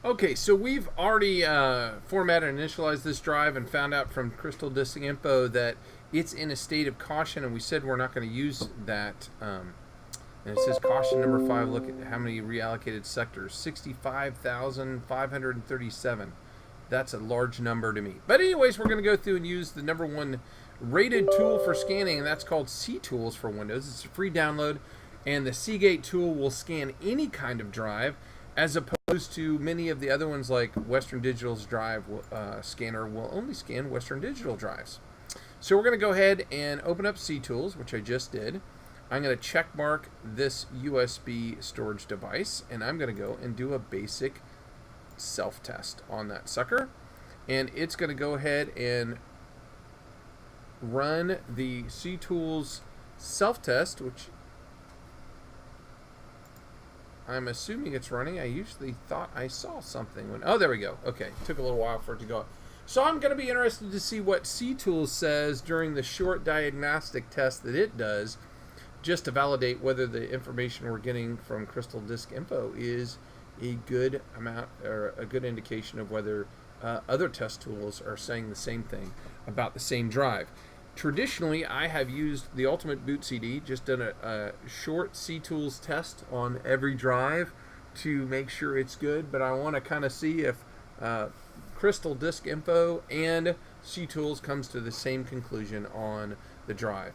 Okay, so we've already formatted and initialized this drive and found out from Crystal Disk Info that it's in a state of caution, and we said we're not going to use that. And it says caution number 5. Look at how many reallocated sectors: 65,537. That's a large number to me. But anyways, we're going to go through and use the number one rated tool for scanning, and that's called SeaTools for Windows. It's a free download, and the Seagate tool will scan any kind of drive, as opposed to many of the other ones like Western Digital's drive scanner will only scan Western Digital drives. So we're going to go ahead and open up SeaTools, which I just did. I'm going to check mark this USB storage device, and I'm going to go and do a basic self-test on that sucker. And it's going to go ahead and run the SeaTools self-test, which I'm assuming it's running. I usually thought I saw something when... Oh, there we go. Okay, took a little while for it to go. So I'm going to be interested to see what SeaTools says during the short diagnostic test that it does, just to validate whether the information we're getting from Crystal Disk Info is a good amount or a good indication of whether other test tools are saying the same thing about the same drive. Traditionally, I have used the Ultimate Boot CD, just done a short SeaTools test on every drive to make sure it's good, but I want to kind of see if Crystal Disk Info and SeaTools comes to the same conclusion on the drive.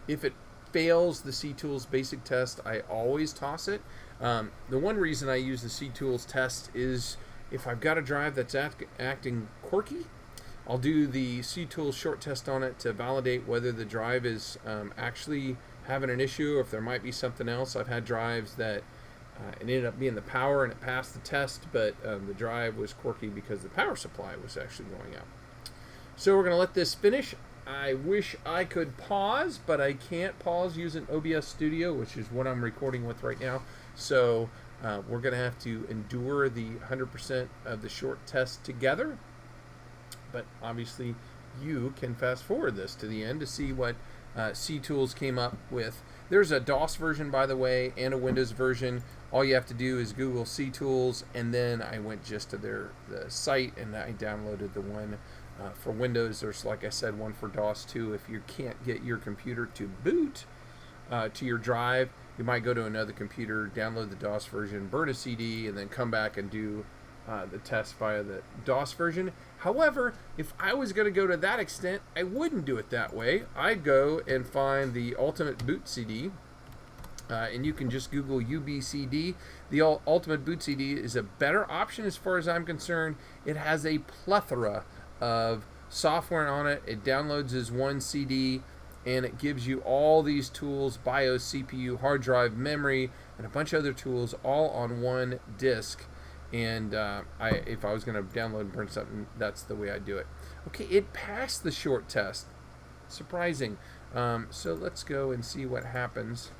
If it fails the SeaTools basic test, I always toss it. The one reason I use the SeaTools test is if I've got a drive that's acting quirky, I'll do the SeaTools short test on it to validate whether the drive is actually having an issue or if there might be something else. I've had drives that it ended up being the power and it passed the test, but the drive was quirky because the power supply was actually going out. So we're going to let this finish. I wish I could pause, but I can't pause using OBS Studio, which is what I'm recording with right now. So we're going to have to endure the 100% of the short test together. But obviously, you can fast forward this to the end to see what SeaTools came up with. There's a DOS version, by the way, and a Windows version. All you have to do is Google SeaTools, and then I went just to the site and I downloaded the one for Windows. There's, like I said, one for DOS too. If you can't get your computer to boot to your drive, you might go to another computer, download the DOS version, burn a CD, and then come back and do the test via the DOS version. However, if I was going to go to that extent, I wouldn't do it that way. I'd go and find the Ultimate Boot CD, and you can just Google UBCD. The Ultimate Boot CD is a better option as far as I'm concerned. It has a plethora of software on it. It downloads as one CD, and it gives you all these tools: BIOS, CPU, hard drive, memory, and a bunch of other tools all on one disk. And if I was going to download and print something, that's the way I do it. Okay, it passed the short test. Surprising. So let's go and see what happens.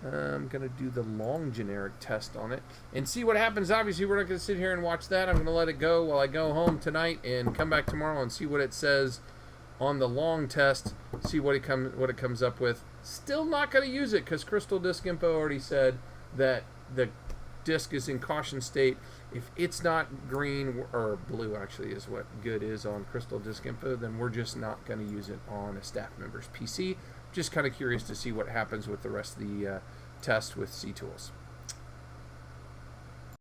I'm going to do the long generic test on it and see what happens. Obviously, we're not going to sit here and watch that. I'm going to let it go while I go home tonight and come back tomorrow and see what it says on the long test, see what it comes up with. Still not going to use it because Crystal Disk Info already said that the disk is in caution state. If it's not green, or blue actually is what good is on Crystal Disk Info, then we're just not going to use it on a staff member's PC. Just kind of curious to see what happens with the rest of the test with SeaTools.